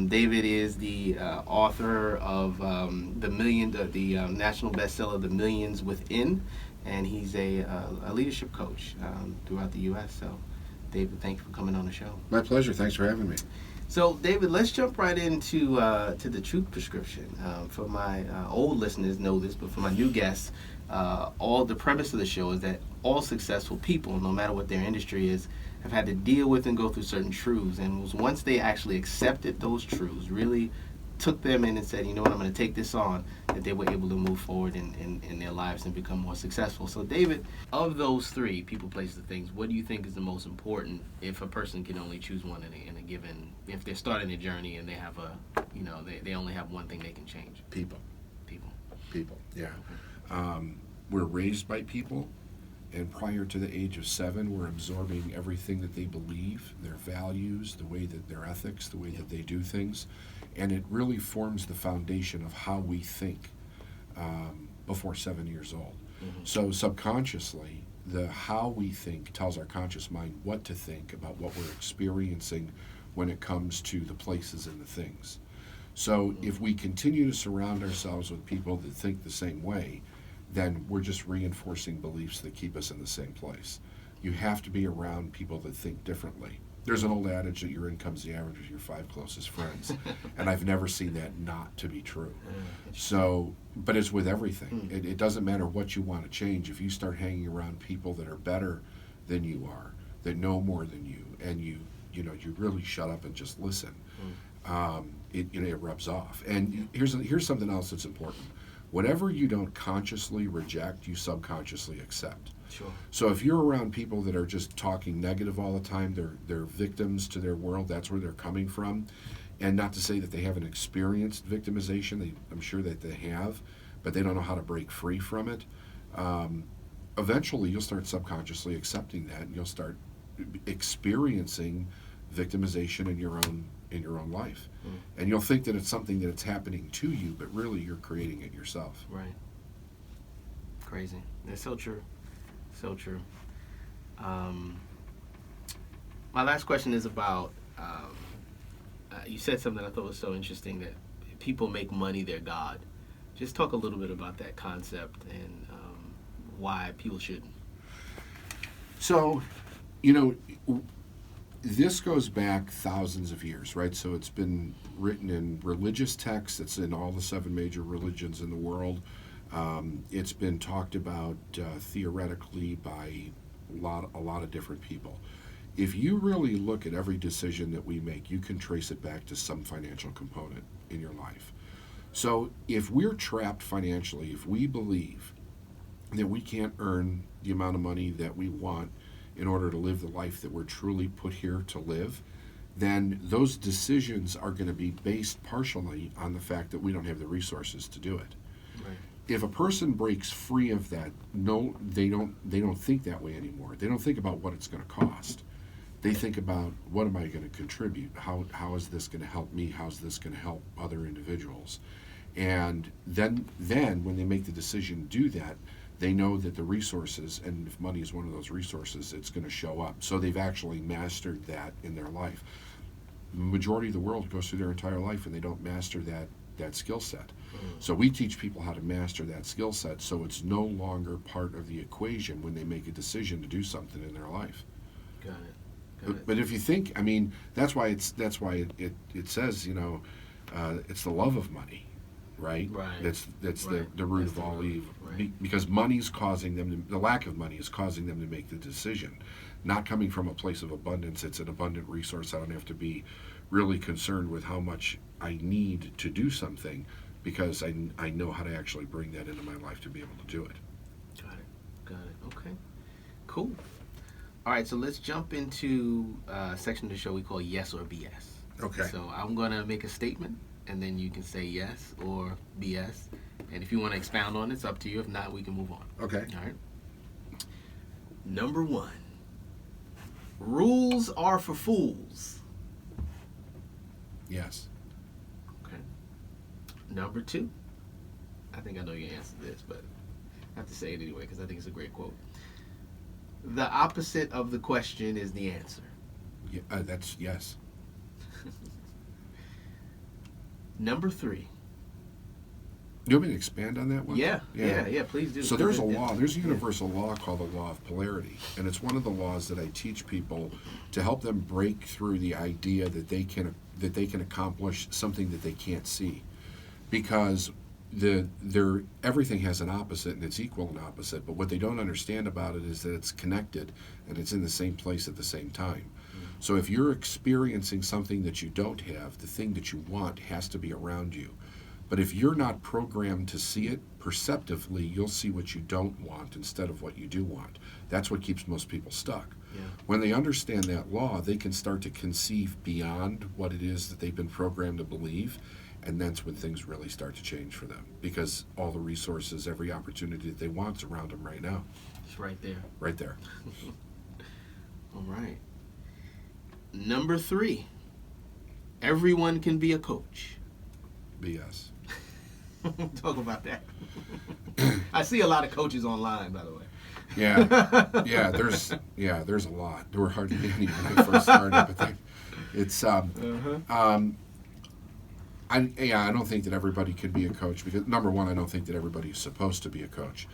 David is the author of the national bestseller, The Millions Within, and he's a leadership coach throughout the U.S. So, David, thank you for coming on the show. My pleasure. Thanks for having me. So, David, let's jump right into to the truth prescription. For my old listeners know this, but for my new guests, all the premise of the show is that all successful people, no matter what their industry is, have had to deal with and go through certain truths. And it was once they actually accepted those truths, really took them in and said, you know what, I'm going to take this on, that they were able to move forward in their lives and become more successful. So, David, of those three, people, places, and things, what do you think is the most important if a person can only choose one in a given, if they're starting a journey and they have they only have one thing they can change? People, yeah. Okay. We're raised by people, and prior to the age of 7, we're absorbing everything that they believe, their values, the way that their ethics, the way that they do things, and it really forms the foundation of how we think before 7 years old. Mm-hmm. So subconsciously, the how we think tells our conscious mind what to think about what we're experiencing when it comes to the places and the things. So if we continue to surround ourselves with people that think the same way, then we're just reinforcing beliefs that keep us in the same place. You have to be around people that think differently. There's an old adage that your income's the average of your 5 closest friends, and I've never seen that not to be true. So, but it's with everything. It doesn't matter what you want to change. If you start hanging around people that are better than you are, that know more than you, and you really shut up and just listen, it rubs off. And here's something else that's important. Whatever you don't consciously reject, you subconsciously accept. Sure. So if you're around people that are just talking negative all the time, they're victims to their world, that's where they're coming from. And not to say that they haven't experienced victimization, I'm sure that they have, but they don't know how to break free from it. Eventually you'll start subconsciously accepting that, and you'll start experiencing victimization in your own life. And you'll think that it's something that's happening to you, but really you're creating it yourself. Right. Crazy. That's so true. So true. My last question is about, you said something I thought was so interesting, that people make money their God. Just talk a little bit about that concept and why people shouldn't. So, this goes back thousands of years, right? So it's been written in religious texts. It's in all the 7 major religions in the world. It's been talked about theoretically by a lot of different people. If you really look at every decision that we make, you can trace it back to some financial component in your life. So if we're trapped financially, if we believe that we can't earn the amount of money that we want in order to live the life that we're truly put here to live, then those decisions are going to be based partially on the fact that we don't have the resources to do it. Right. If a person breaks free of that, no, they don't think that way anymore. They don't think about what it's going to cost. They think about, what am I going to contribute? How is this going to help me? How's this going to help other individuals? And then when they make the decision to do that, they know that the resources, and if money is one of those resources, it's going to show up. So they've actually mastered that in their life. The majority of the world goes through their entire life and they don't master that skill set. So we teach people how to master that skill set, so it's no longer part of the equation when they make a decision to do something in their life. Got it. But if you think, that's why it says, it's the love of money, right? Right. That's Right. the root That's of all the root, evil. right. Because money's causing them the lack of money is causing them to make the decision. Not coming from a place of abundance, it's an abundant resource. I don't have to be really concerned with how much I need to do something, because I know how to actually bring that into my life to be able to do it. Got it. Okay. Cool. All right, so let's jump into a section of the show we call Yes or BS. Okay. So I'm going to make a statement, and then you can say yes or BS. And if you want to expound on it, it's up to you. If not, we can move on. Okay. All right. Number 1. Rules are for fools. Yes. Okay. Number 2. I think I know your answer to this, but I have to say it anyway because I think it's a great quote. The opposite of the question is the answer. Yeah, that's yes. Number 3. You want me to expand on that one? Yeah, please do. So there's a universal law called the law of polarity, and it's one of the laws that I teach people to help them break through the idea that they can accomplish something that they can't see, because everything has an opposite and it's equal and opposite, but what they don't understand about it is that it's connected and it's in the same place at the same time. So if you're experiencing something that you don't have, the thing that you want has to be around you. But if you're not programmed to see it perceptively, you'll see what you don't want instead of what you do want. That's what keeps most people stuck. Yeah. When they understand that law, they can start to conceive beyond what it is that they've been programmed to believe, and that's when things really start to change for them, because all the resources, every opportunity that they want is around them right now. It's right there. Right there. All right. Number 3. Everyone can be a coach. BS. Talk about that. I see a lot of coaches online, by the way. Yeah, there's a lot. There were hardly any when I first started, but it's I don't think that everybody can be a coach, because number one, I don't think that everybody is supposed to be a coach.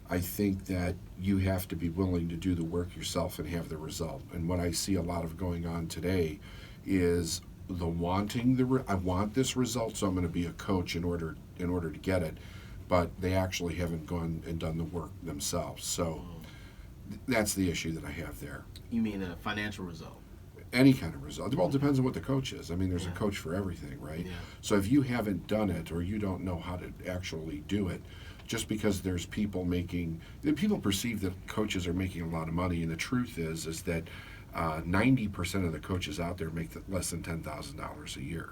I think that you have to be willing to do the work yourself and have the result. And what I see a lot of going on today is the wanting I want this result, so I'm going to be a coach in order to get it, but they actually haven't gone and done the work themselves. So that's the issue that I have there. You mean a financial result? Any kind of result. Well, it depends on what the coach is. I mean, there's a coach for everything, right? Yeah. So if you haven't done it or you don't know how to actually do it, just because there's people perceive that coaches are making a lot of money, and the truth is that 90% of the coaches out there make less than $10,000 a year,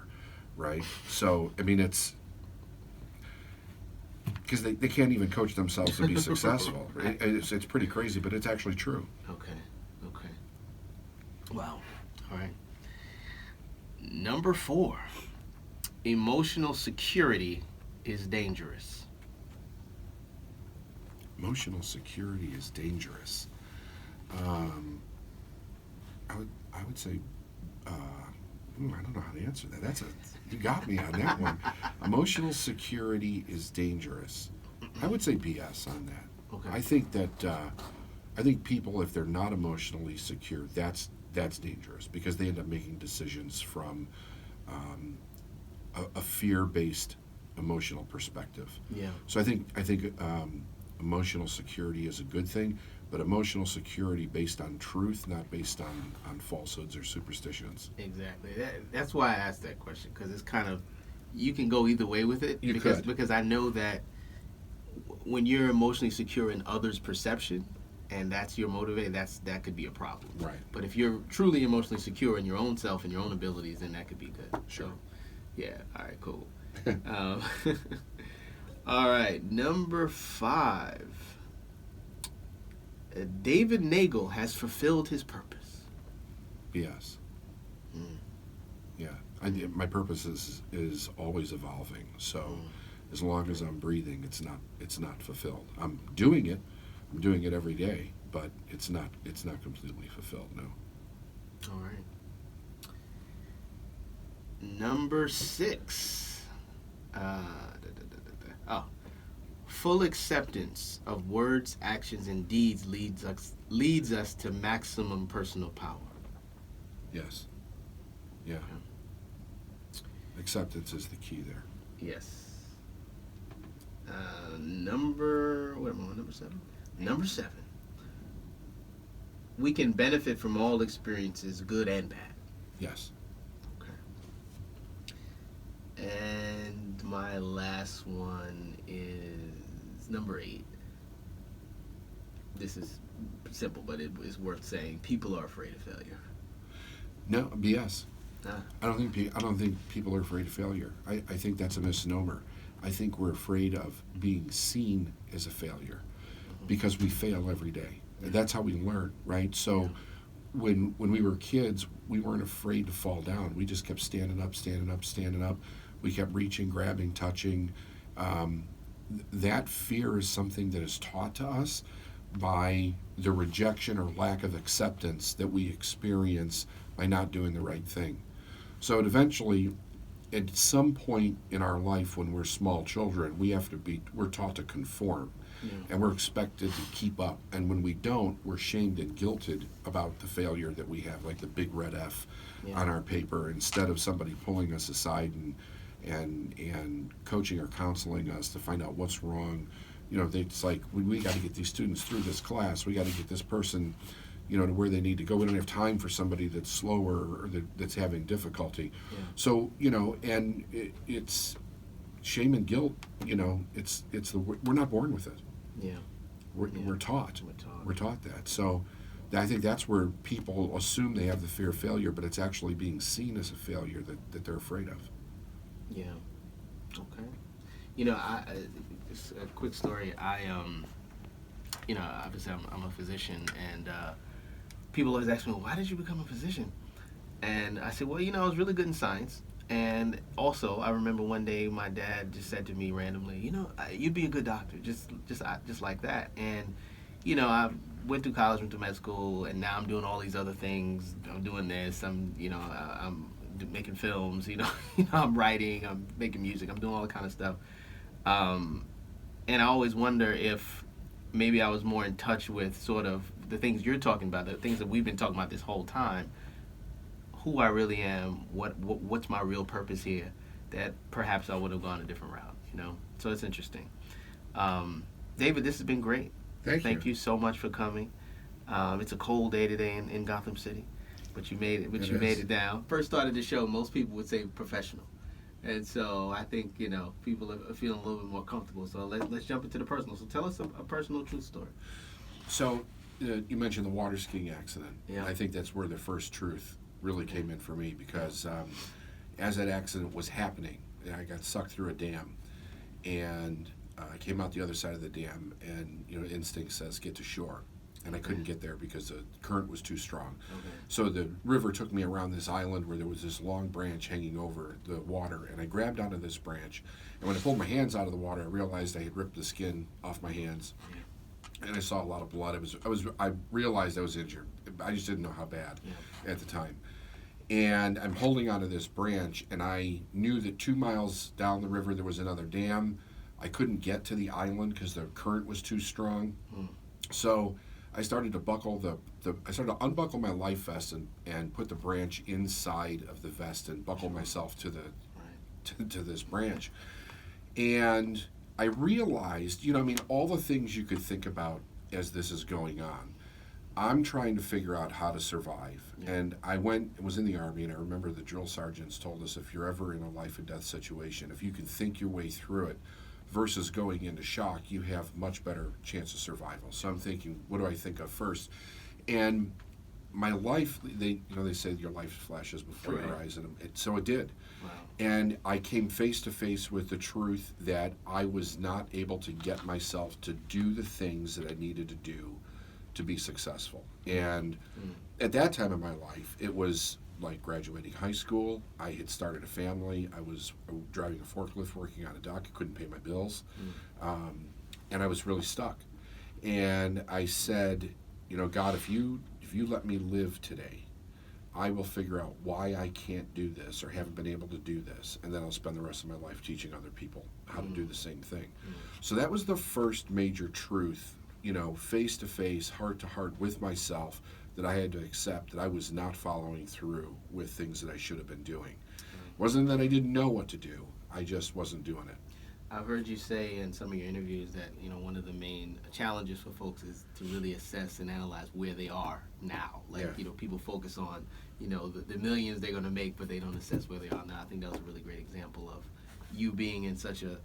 right? So, I mean, it's because they can't even coach themselves to be successful. Right. It's pretty crazy, but it's actually true. Okay. Wow. All right. Number 4. Emotional security is dangerous. Emotional security is dangerous. I would say, I don't know how to answer that. You got me on that one. Emotional security is dangerous. I would say BS on that. Okay. I think that people, if they're not emotionally secure, that's dangerous, because they end up making decisions from a fear-based emotional perspective. Yeah. So I think emotional security is a good thing, but emotional security based on truth, not based on falsehoods or superstitions. Exactly. That's why I asked that question, because it's kind of, you can go either way with it. You because could. Because I know that when you're emotionally secure in others' perception, and that's your motivator, that could be a problem. Right. But if you're truly emotionally secure in your own self and your own abilities, then that could be good. Sure. So, yeah. All right. Cool. All right. Number 5. David Neagle has fulfilled his purpose. BS. Yeah. My purpose is always evolving. So as long as I'm breathing, it's not fulfilled. I'm doing it every day, but it's not completely fulfilled. No. All right. Number 6. Full acceptance of words, actions, and deeds leads us to maximum personal power. Yes. Yeah. Acceptance is the key there. Yes. Number 7? Number 7. We can benefit from all experiences, good and bad. Yes. Okay. And my last one is number 8. This is simple, but it is worth saying. People are afraid of failure. No, BS. Ah. I don't think people are afraid of failure. I think that's a misnomer. I think we're afraid of being seen as a failure because we fail every day. That's how we learn, right? So when we were kids, we weren't afraid to fall down. We just kept standing up. We kept reaching, grabbing, touching. That fear is something that is taught to us by the rejection or lack of acceptance that we experience by not doing the right thing. So it eventually, at some point in our life when we're small children, we're taught to conform. Yeah. And we're expected to keep up. And when we don't, we're shamed and guilted about the failure that we have, like the big red F Yeah. on our paper, instead of somebody pulling us aside and coaching or counseling us to find out what's wrong. It's like, we got to get these students through this class. We got to get this person, to where they need to go. We don't have time for somebody that's slower or that's having difficulty. Yeah. So, and it's shame and guilt. We're not born with it. Yeah. We're taught. We're taught. We're taught that. So I think that's where people assume they have the fear of failure, but it's actually being seen as a failure that they're afraid of. Yeah. Okay. Just a quick story. Obviously I'm a physician, and people always ask me, why did you become a physician? And I said, well, I was really good in science. And also, I remember one day my dad just said to me randomly, you'd be a good doctor, just like that. And, I went through college, went to med school, and now I'm doing all these other things. I'm doing this. I'm making films. I'm writing. I'm making music. I'm doing all that kind of stuff. And I always wonder if maybe I was more in touch with sort of the things you're talking about, the things that we've been talking about this whole time. Who I really am, what's my real purpose here, that perhaps I would have gone a different route, So it's interesting. David, this has been great. Thank you so much for coming. It's a cold day today in Gotham City, but you made it. You made it down. First started the show, most people would say professional, and so I think people are feeling a little bit more comfortable. So let's jump into the personal. So tell us a personal truth story. So you mentioned the water skiing accident. Yeah. I think that's where the first truth really came in for me, because as that accident was happening, I got sucked through a dam, and I came out the other side of the dam, and instinct says get to shore, and I couldn't get there because the current was too strong. Okay. So the river took me around this island where there was this long branch hanging over the water, and I grabbed onto this branch, and when I pulled my hands out of the water, I realized I had ripped the skin off my hands. And I saw a lot of blood. I realized I was injured. I just didn't know how bad at the time. And I'm holding onto this branch, and I knew that 2 miles down the river there was another dam. I couldn't get to the island because the current was too strong. So I started to unbuckle my life vest and put the branch inside of the vest and buckle myself to this branch. And I realized, all the things you could think about as this is going on. I'm trying to figure out how to survive. Yeah. And I was in the Army, and I remember the drill sergeants told us, if you're ever in a life and death situation, if you can think your way through it versus going into shock, you have much better chance of survival. So I'm thinking, what do I think of first? And my life, they say your life flashes before your eyes, and so it did. Wow. And I came face to face with the truth that I was not able to get myself to do the things that I needed to do to be successful. And at that time in my life, it was like graduating high school. I had started a family. I was driving a forklift, working on a dock. I couldn't pay my bills. And I was really stuck. And I said, God, if you let me live today, I will figure out why I can't do this or haven't been able to do this, and then I'll spend the rest of my life teaching other people how to do the same thing. So that was the first major truth, face to face, heart to heart with myself, that I had to accept that I was not following through with things that I should have been doing. It wasn't that I didn't know what to do, I just wasn't doing it. I've heard you say in some of your interviews that one of the main challenges for folks is to really assess and analyze where they are now. People focus on the millions they're going to make, but they don't assess where they are now. I think that was a really great example of you being in such a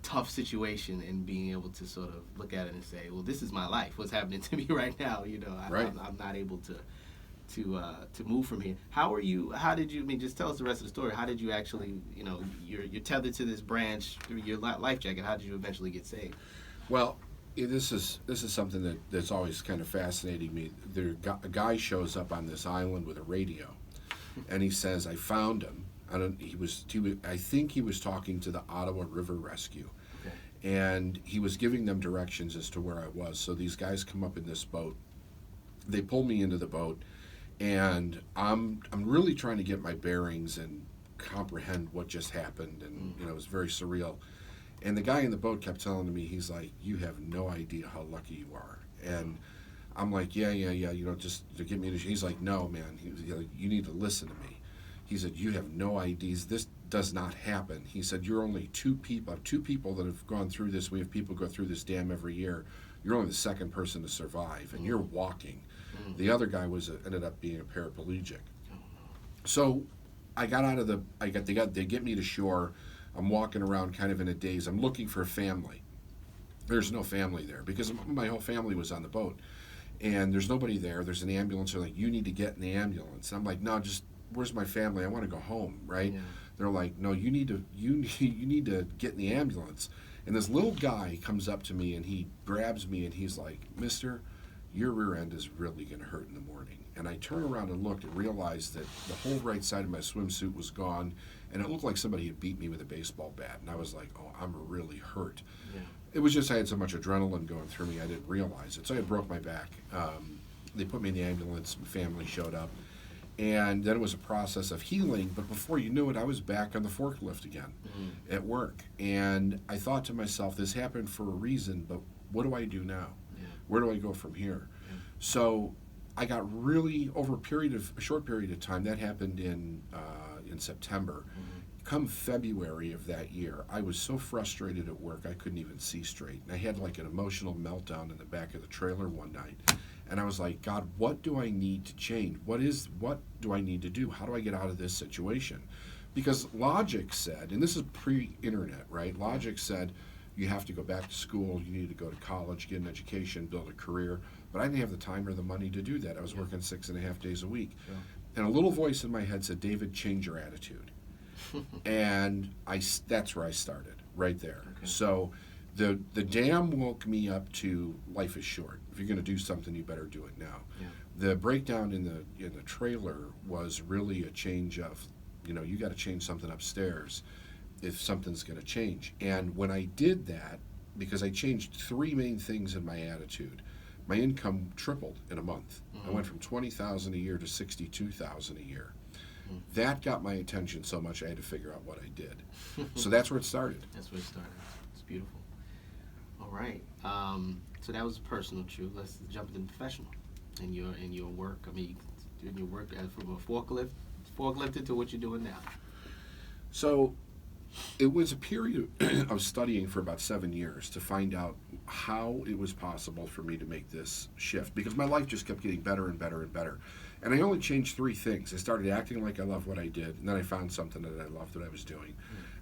tough situation and being able to sort of look at it and say, well, this is my life. What's happening to me right now? I'm not able to move from here. How did you, just tell us the rest of the story. How did you actually, you're tethered to this branch through your life jacket. How did you eventually get saved? Well, this is something that's always kind of fascinating me. A guy shows up on this island with a radio, and he says, I found him. I think he was talking to the Ottawa River Rescue. Okay. And he was giving them directions as to where I was. So these guys come up in this boat. They pull me into the boat, and I'm really trying to get my bearings and comprehend what just happened, and it was very surreal. And the guy in the boat kept telling me, he's like, "You have no idea how lucky you are." And I'm like, yeah, just to get me to. He's like, "No, man." He's like, "You need to listen to me." He said, "You have no ideas. This does not happen." He said, "You're only two people that have gone through this. We have people go through this dam every year. You're only the second person to survive, and you're walking." The other guy ended up being a paraplegic. So I got out of they get me to shore. I'm walking around kind of in a daze. I'm looking for a family. There's no family there because my whole family was on the boat, and there's nobody there. There's an ambulance. They're like, "You need to get in the ambulance." I'm like, "No, just where's my family? I want to go home." Right? Yeah. They're like, "No, you need to get in the ambulance." And this little guy comes up to me and he grabs me and he's like, "Mister, your rear end is really going to hurt in the morning." And I turned around and looked and realized that the whole right side of my swimsuit was gone, and it looked like somebody had beat me with a baseball bat. And I was like, "Oh, I'm really hurt." Yeah. It was just I had so much adrenaline going through me, I didn't realize it. So I broke my back. They put me in the ambulance. My family showed up. And then it was a process of healing, but before you knew it, I was back on the forklift again at work. And I thought to myself, this happened for a reason, but what do I do now? Yeah. Where do I go from here? Yeah. So I got really, over a short period of time, that happened in September. Come February of that year, I was so frustrated at work, I couldn't even see straight. And I had like an emotional meltdown in the back of the trailer one night. And I was like, "God, what do I need to change? What do I need to do? How do I get out of this situation?" Because logic said, and this is pre-internet, right? Logic said, you have to go back to school, you need to go to college, get an education, build a career. But I didn't have the time or the money to do that. I was working 6.5 days a week. Yeah. And a little voice in my head said, "David, change your attitude." And that's where I started, right there. Okay. So the dam woke me up to life is short. If you're going to do something, you better do it now. Yeah. The breakdown in the trailer was really a change of, you got to change something upstairs if something's going to change. And when I did that, because I changed three main things in my attitude, my income tripled in a month. I went from $20,000 a year to $62,000 a year. That got my attention so much I had to figure out what I did. So that's where it started. That's where it started. It's beautiful. All right. So that was personal truth. Let's jump into professional. In your work, in your work from a forklifter to what you're doing now. So it was a period of studying for about 7 years to find out how it was possible for me to make this shift, because my life just kept getting better and better and better. And I only changed three things. I started acting like I loved what I did, and then I found something that I loved that I was doing.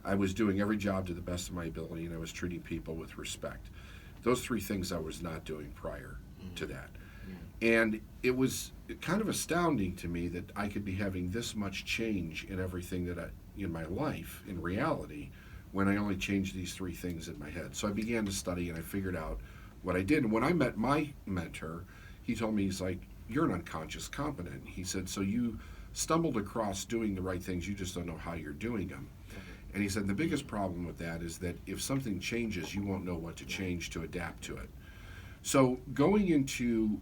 I was doing every job to the best of my ability, and I was treating people with respect. Those three things I was not doing prior to that. And it was kind of astounding to me that I could be having this much change in everything in my life, in reality, when I only changed these three things in my head. So I began to study, and I figured out what I did. And when I met my mentor, he told me, he's like, "You're an unconscious competent." He said, "So you stumbled across doing the right things, you just don't know how you're doing them." And he said, "The biggest problem with that is that if something changes, you won't know what to change to adapt to it." So going into,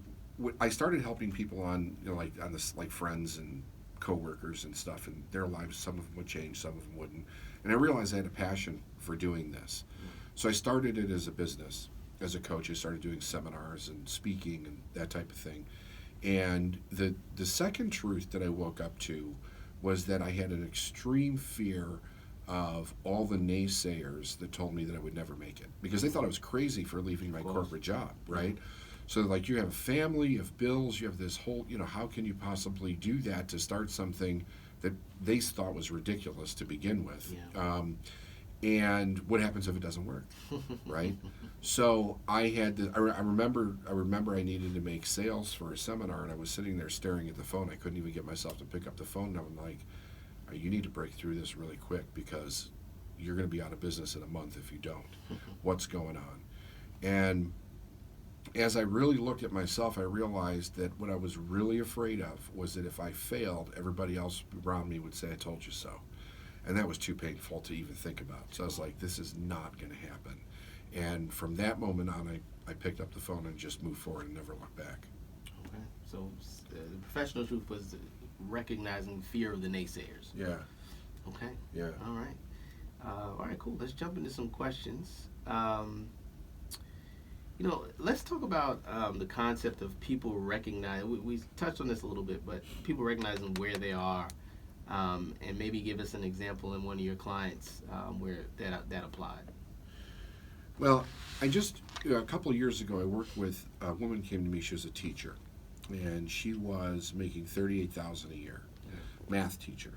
I started helping people on, on this, like friends and coworkers and stuff, and their lives, some of them would change, some of them wouldn't. And I realized I had a passion for doing this. So I started it as a business. As a coach, I started doing seminars and speaking and that type of thing. And the second truth that I woke up to was that I had an extreme fear of all the naysayers that told me that I would never make it, because they thought I was crazy for leaving my corporate job, right? So like, you have a family, you have bills, you have this whole, how can you possibly do that to start something that they thought was ridiculous to begin with? Yeah. And what happens if it doesn't work, right? So I had to, I remember I needed to make sales for a seminar, and I was sitting there staring at the phone. I couldn't even get myself to pick up the phone, and I'm like, "You need to break through this really quick, because you're going to be out of business in a month if you don't. What's going on?" And as I really looked at myself, I realized that what I was really afraid of was that if I failed, everybody else around me would say, "I told you so." And that was too painful to even think about. So I was like, this is not going to happen. And from that moment on, I picked up the phone and just moved forward and never looked back. Okay. So the professional truth was recognizing fear of the naysayers. Yeah. Okay. Yeah. All right, cool. Let's jump into some questions. Let's talk about the concept of people recognize. We touched on this a little bit, but people recognizing where they are, and maybe give us an example in one of your clients where that applied. Well, a couple of years ago, I worked with a woman came to me. She was a teacher, and she was making $38,000 a year, math teacher.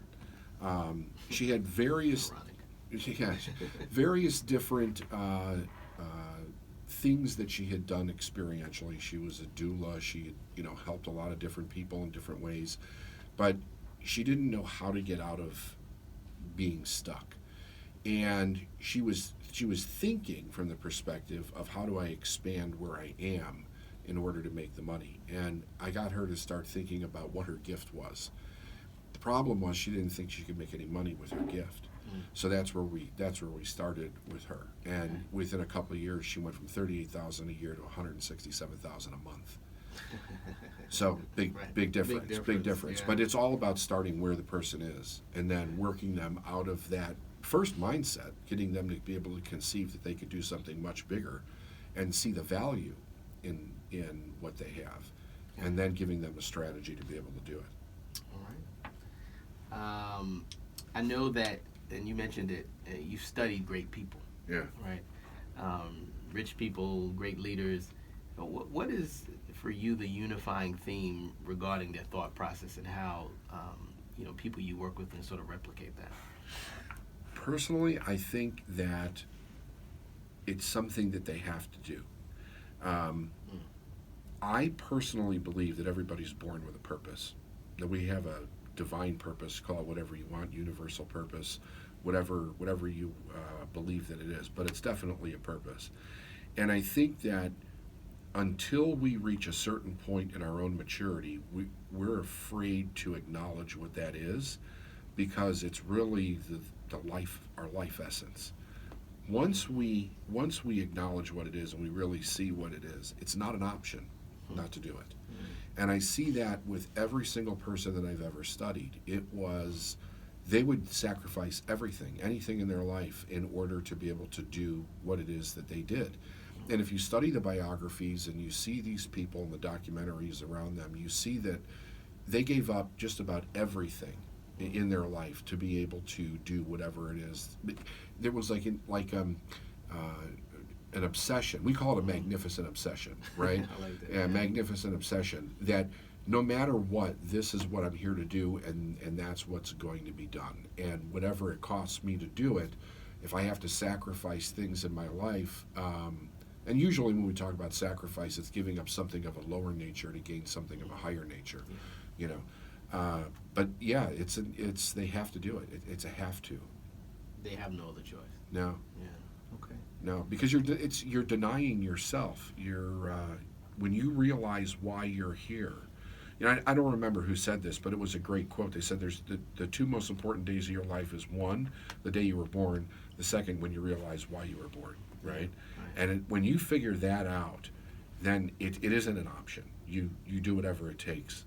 She had various, Ironic. yeah, various different things that she had done experientially. She was a doula. She had, helped a lot of different people in different ways, but she didn't know how to get out of being stuck. And she was thinking from the perspective of how do I expand where I am in order to make the money. And I got her to start thinking about what her gift was. The problem was she didn't think she could make any money with her gift. So that's where we started with her. And within a couple of years, she went from $38,000 a year to $167,000 a month. So big difference. Yeah. But it's all about starting where the person is and then working them out of that first mindset, getting them to be able to conceive that they could do something much bigger and see the value in what they have, and then giving them a strategy to be able to do it. All right. I know that, and you mentioned it, you've studied great people, Yeah. right? Rich people, great leaders. What is, for you, the unifying theme regarding their thought process and how, people you work with can sort of replicate that? Personally, I think that it's something that they have to do. I personally believe that everybody's born with a purpose, that we have a divine purpose, call it whatever you want, universal purpose, whatever you believe that it is, but it's definitely a purpose. And I think that until we reach a certain point in our own maturity, we're afraid to acknowledge what that is, because it's really our life essence. Once we acknowledge what it is and we really see what it is, it's not an option not to do it. And I see that with every single person that I've ever studied. They would sacrifice everything, anything in their life, in order to be able to do what it is that they did. And if you study the biographies and you see these people and the documentaries around them, you see that they gave up just about everything in their life to be able to do whatever it is. There was an obsession. We call it a magnificent obsession, right? I like that. A magnificent obsession that no matter what, this is what I'm here to do, and that's what's going to be done. And whatever it costs me to do it, if I have to sacrifice things in my life, and usually when we talk about sacrifice, it's giving up something of a lower nature to gain something of a higher nature, But yeah, they have to do it. It's a have to. They have no other choice. No. Yeah. Okay. No, because you're denying yourself. When you realize why you're here. I don't remember who said this, but it was a great quote. They said there's the two most important days of your life is one, the day you were born, the second, when you realize why you were born, right? And when you figure that out, then it isn't an option. You do whatever it takes